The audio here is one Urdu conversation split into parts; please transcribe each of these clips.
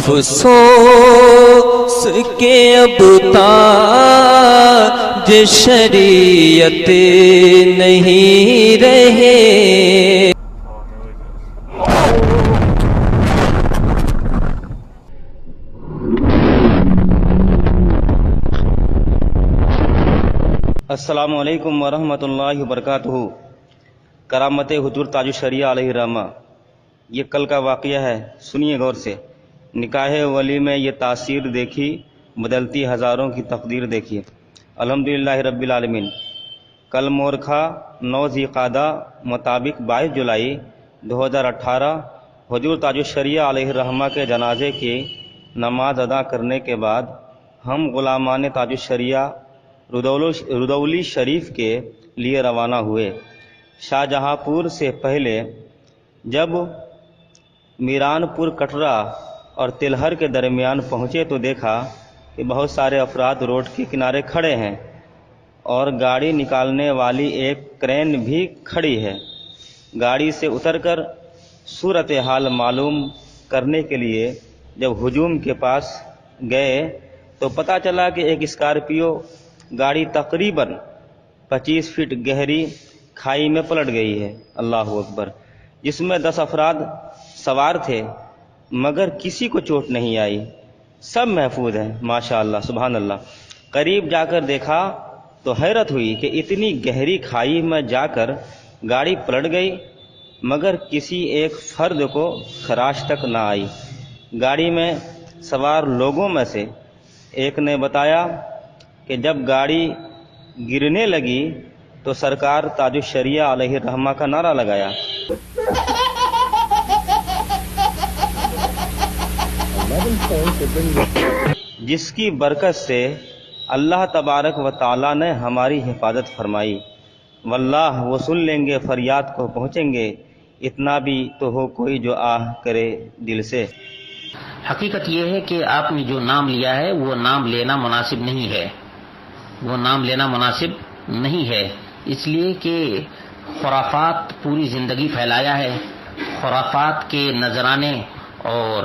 افسوس کے اب تاج شریعت نہیں رہے۔ السلام علیکم ورحمۃ اللہ وبرکاتہ۔ کرامت حضور تاج الشریعہ علیہ الرحمہ، یہ کل کا واقعہ ہے، سنیے غور سے۔ نکاح ولی میں یہ تاثیر دیکھی، بدلتی ہزاروں کی تقدیر دیکھی۔ الحمدللہ رب العالمین۔ کل مورکھا 9 ذی قعدہ مطابق 22 جولائی 2018 حضور تاج الشریعہ علیہ الرحمہ کے جنازے کی نماز ادا کرنے کے بعد ہم غلامان تاج الشریعہ رودولی شریف کے لیے روانہ ہوئے۔ شاہجہاں پور سے پہلے جب میران پور کٹرا اور تلہر کے درمیان پہنچے تو دیکھا کہ بہت سارے افراد روڈ کے کنارے کھڑے ہیں اور گاڑی نکالنے والی ایک کرین بھی کھڑی ہے۔ گاڑی سے اتر کر صورتحال معلوم کرنے کے لیے جب ہجوم کے پاس گئے تو پتہ چلا کہ ایک اسکارپیو گاڑی تقریباً 25 فٹ گہری کھائی میں پلٹ گئی ہے، اللہ اکبر، جس میں 10 افراد سوار تھے مگر کسی کو چوٹ نہیں آئی، سب محفوظ ہیں، ماشاءاللہ، سبحان اللہ۔ قریب جا کر دیکھا تو حیرت ہوئی کہ اتنی گہری کھائی میں جا کر گاڑی پلٹ گئی مگر کسی ایک فرد کو خراش تک نہ آئی۔ گاڑی میں سوار لوگوں میں سے ایک نے بتایا کہ جب گاڑی گرنے لگی تو سرکار تاج الشریعہ علیہ الرحمہ کا نعرہ لگایا۔ جس کی برکت سے اللہ تبارک و تعالی نے ہماری حفاظت فرمائی۔ واللہ وہ سن لیں گے، فریاد کو پہنچیں گے، اتنا بھی تو ہو کوئی جو آہ کرے دل سے۔ حقیقت یہ ہے کہ آپ نے جو نام لیا ہے وہ نام لینا مناسب نہیں ہے، وہ نام لینا مناسب نہیں ہے، اس لیے کہ خرافات پوری زندگی پھیلایا ہے، خرافات کے نذرانے اور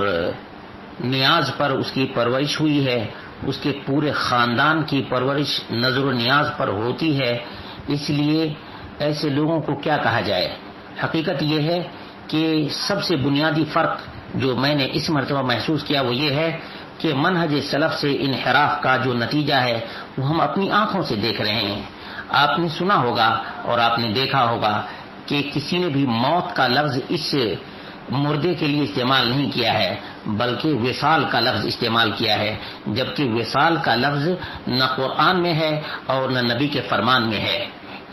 نیاز پر اس کی پرورش ہوئی ہے، اس کے پورے خاندان کی پرورش نظر و نیاز پر ہوتی ہے، اس لیے ایسے لوگوں کو کیا کہا جائے۔ حقیقت یہ ہے کہ سب سے بنیادی فرق جو میں نے اس مرتبہ محسوس کیا وہ یہ ہے کہ منہج سلف سے انحراف کا جو نتیجہ ہے وہ ہم اپنی آنکھوں سے دیکھ رہے ہیں۔ آپ نے سنا ہوگا اور آپ نے دیکھا ہوگا کہ کسی نے بھی موت کا لفظ اس مردے کے لیے استعمال نہیں کیا ہے بلکہ وصال کا لفظ استعمال کیا ہے، جبکہ وصال کا لفظ نہ قرآن میں ہے اور نہ نبی کے فرمان میں ہے۔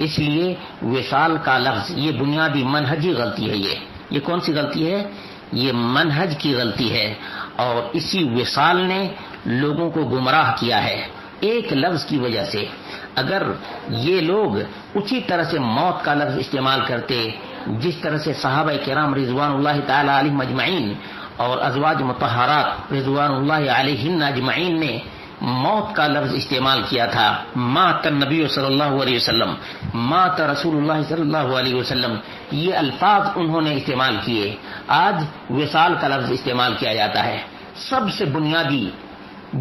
اس لیے وصال کا لفظ یہ بنیادی منہجی غلطی ہے۔ یہ کون سی غلطی ہے؟ یہ منہج کی غلطی ہے اور اسی وصال نے لوگوں کو گمراہ کیا ہے ایک لفظ کی وجہ سے۔ اگر یہ لوگ اسی طرح سے موت کا لفظ استعمال کرتے جس طرح سے صحابہ کرام رضوان اللہ تعالی علیہم اجمعین اور ازواج مطہرات رضوان اللہ علیہن اجمعین نے موت کا لفظ استعمال کیا تھا، مات النبی صلی اللہ علیہ وسلم، مات رسول اللہ صلی اللہ علیہ وسلم، یہ الفاظ انہوں نے استعمال کیے، آج وصال کا لفظ استعمال کیا جاتا ہے۔ سب سے بنیادی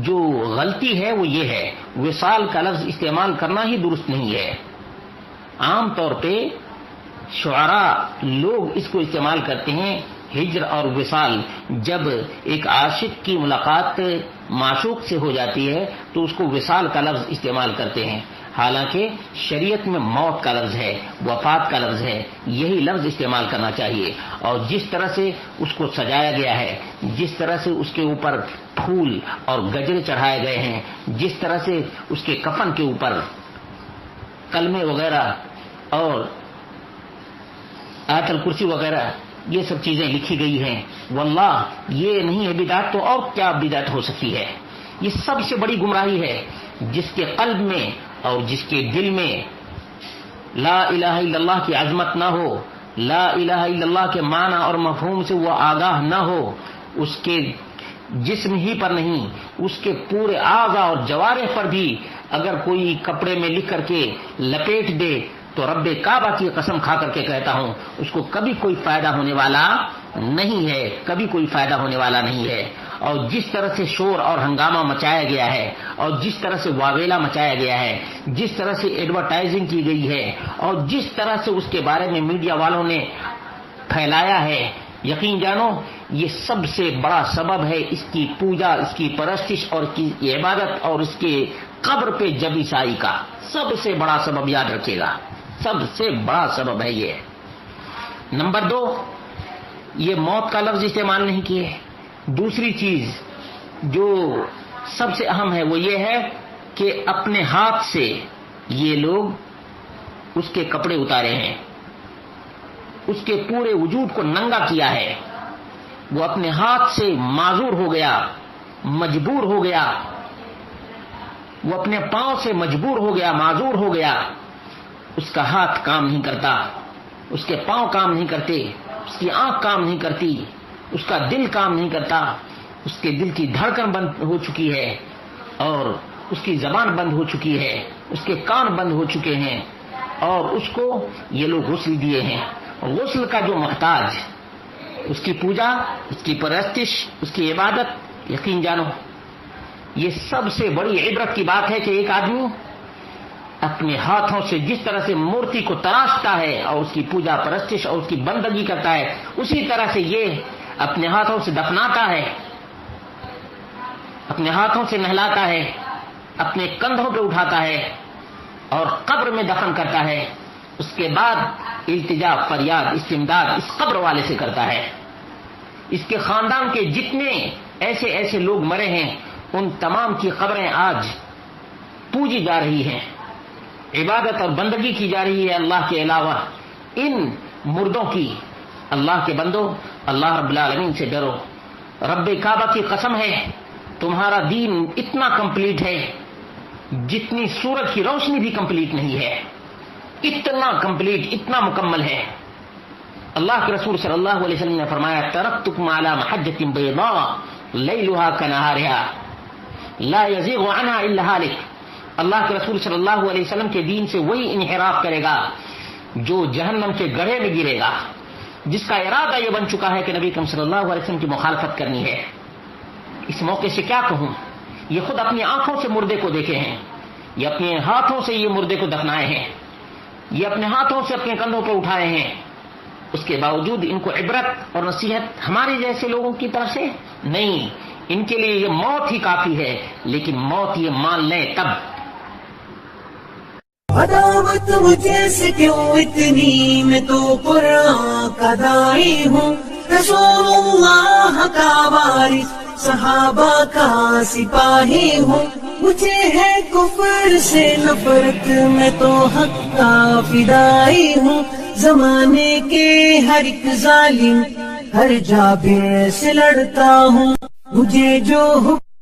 جو غلطی ہے وہ یہ ہے، وصال کا لفظ استعمال کرنا ہی درست نہیں ہے۔ عام طور پہ شعراء لوگ اس کو استعمال کرتے ہیں، ہجر اور وصال، جب ایک عاشق کی ملاقات معشوق سے ہو جاتی ہے تو اس کو وصال کا لفظ استعمال کرتے ہیں، حالانکہ شریعت میں موت کا لفظ ہے، وفات کا لفظ ہے، یہی لفظ استعمال کرنا چاہیے۔ اور جس طرح سے اس کو سجایا گیا ہے، جس طرح سے اس کے اوپر پھول اور گجرے چڑھائے گئے ہیں، جس طرح سے اس کے کفن کے اوپر کلمے وغیرہ اور آیت الکرسی وغیرہ یہ سب چیزیں لکھی گئی ہیں، واللہ یہ نہیں ہے بدعت تو اور کیا بدعت ہو سکتی ہے؟ یہ سب سے بڑی گمراہی ہے۔ جس کے قلب میں اور جس کے دل میں لا الہ الا اللہ کی عظمت نہ ہو، لا الہ الا اللہ کے معنی اور مفہوم سے وہ آگاہ نہ ہو، اس کے جسم ہی پر نہیں اس کے پورے اعضاء اور جوارح پر بھی اگر کوئی کپڑے میں لکھ کر کے لپیٹ دے تو رب کعبہ کی قسم کھا کر کے کہتا ہوں اس کو کبھی کوئی فائدہ ہونے والا نہیں ہے، کبھی کوئی فائدہ ہونے والا نہیں ہے۔ اور جس طرح سے شور اور ہنگامہ مچایا گیا ہے اور جس طرح سے واویلا مچایا گیا ہے، جس طرح سے ایڈورٹائزنگ کی گئی ہے اور جس طرح سے اس کے بارے میں میڈیا والوں نے پھیلایا ہے، یقین جانو یہ سب سے بڑا سبب ہے اس کی پوجا، اس کی پرستش اور اس کی عبادت اور اس کے قبر پہ جبی سائی کا سب سے بڑا سبب، یاد رکھیے گا، سب سے بڑا سبب ہے یہ۔ نمبر 2، یہ موت کا لفظ استعمال نہیں کیے۔ دوسری چیز جو سب سے اہم ہے وہ یہ ہے کہ اپنے ہاتھ سے یہ لوگ اس کے کپڑے اتارے ہیں، اس کے پورے وجود کو ننگا کیا ہے، وہ اپنے ہاتھ سے معذور ہو گیا، مجبور ہو گیا، وہ اپنے پاؤں سے مجبور ہو گیا، معذور ہو گیا، اس کا ہاتھ کام نہیں کرتا، اس کے پاؤں کام نہیں کرتے، اس کی آنکھ کام نہیں کرتی، اس کا دل کام نہیں کرتا، اس کے دل کی دھڑکن بند ہو چکی ہے اور اس کی زبان بند ہو چکی ہے، اس کے کان بند ہو چکے ہیں، اور اس کو یہ لوگ غسل دیے ہیں۔ غسل کا جو محتاج، اس کی پوجا، اس کی پرستش، اس کی عبادت، یقین جانو یہ سب سے بڑی عبرت کی بات ہے کہ ایک آدمی اپنے ہاتھوں سے جس طرح سے مورتی کو تراشتا ہے اور اس کی پوجا پرستش اور اس کی بندگی کرتا ہے، اسی طرح سے یہ اپنے ہاتھوں سے دفناتا ہے، اپنے ہاتھوں سے نہلاتا ہے، اپنے کندھوں پہ اٹھاتا ہے اور قبر میں دفن کرتا ہے، اس کے بعد التجا، فریاد، استمداد اس قبر والے سے کرتا ہے۔ اس کے خاندان کے جتنے ایسے ایسے لوگ مرے ہیں ان تمام کی قبریں آج پوجی جا رہی ہیں، عبادت اور بندگی کی جا رہی ہے اللہ کے علاوہ ان مردوں کی۔ اللہ کے بندو، اللہ رب العالمین سے ڈرو۔ رب کعبہ کی قسم ہے تمہارا دین اتنا کمپلیٹ ہے جتنی سورج کی روشنی بھی کمپلیٹ نہیں ہے، اتنا کمپلیٹ، اتنا مکمل ہے۔ اللہ کے رسول صلی اللہ علیہ وسلم نے فرمایا ترکتکم علی محجۃ بیضاء لیلھا کنہارھا لا یزیغ عنھا الا ہالک۔ اللہ کے رسول صلی اللہ علیہ وسلم کے دین سے وہی انحراف کرے گا جو جہنم کے گڑھے میں گرے گا، جس کا ارادہ یہ بن چکا ہے کہ نبی کریم صلی اللہ علیہ وسلم کی مخالفت کرنی ہے۔ اس موقع سے کیا کہوں، یہ خود اپنی آنکھوں سے مردے کو دیکھے ہیں، یہ اپنے ہاتھوں سے یہ مردے کو دفنائے ہیں، یہ اپنے ہاتھوں سے اپنے کندھوں پہ اٹھائے ہیں، اس کے باوجود ان کو عبرت اور نصیحت ہمارے جیسے لوگوں کی طرف سے نہیں، ان کے لیے یہ موت ہی کافی ہے، لیکن موت یہ مان لیں تب۔ عداوت مجھے سے کیوں اتنی، میں تو قرآن کا داعی ہوں، رسول اللہ کا وارث، صحابہ کا سپاہی ہوں، مجھے ہے کفر سے نفرت، میں تو حق کا فدائی ہوں، زمانے کے ہر ایک ظالم ہر جابر سے لڑتا ہوں، مجھے جو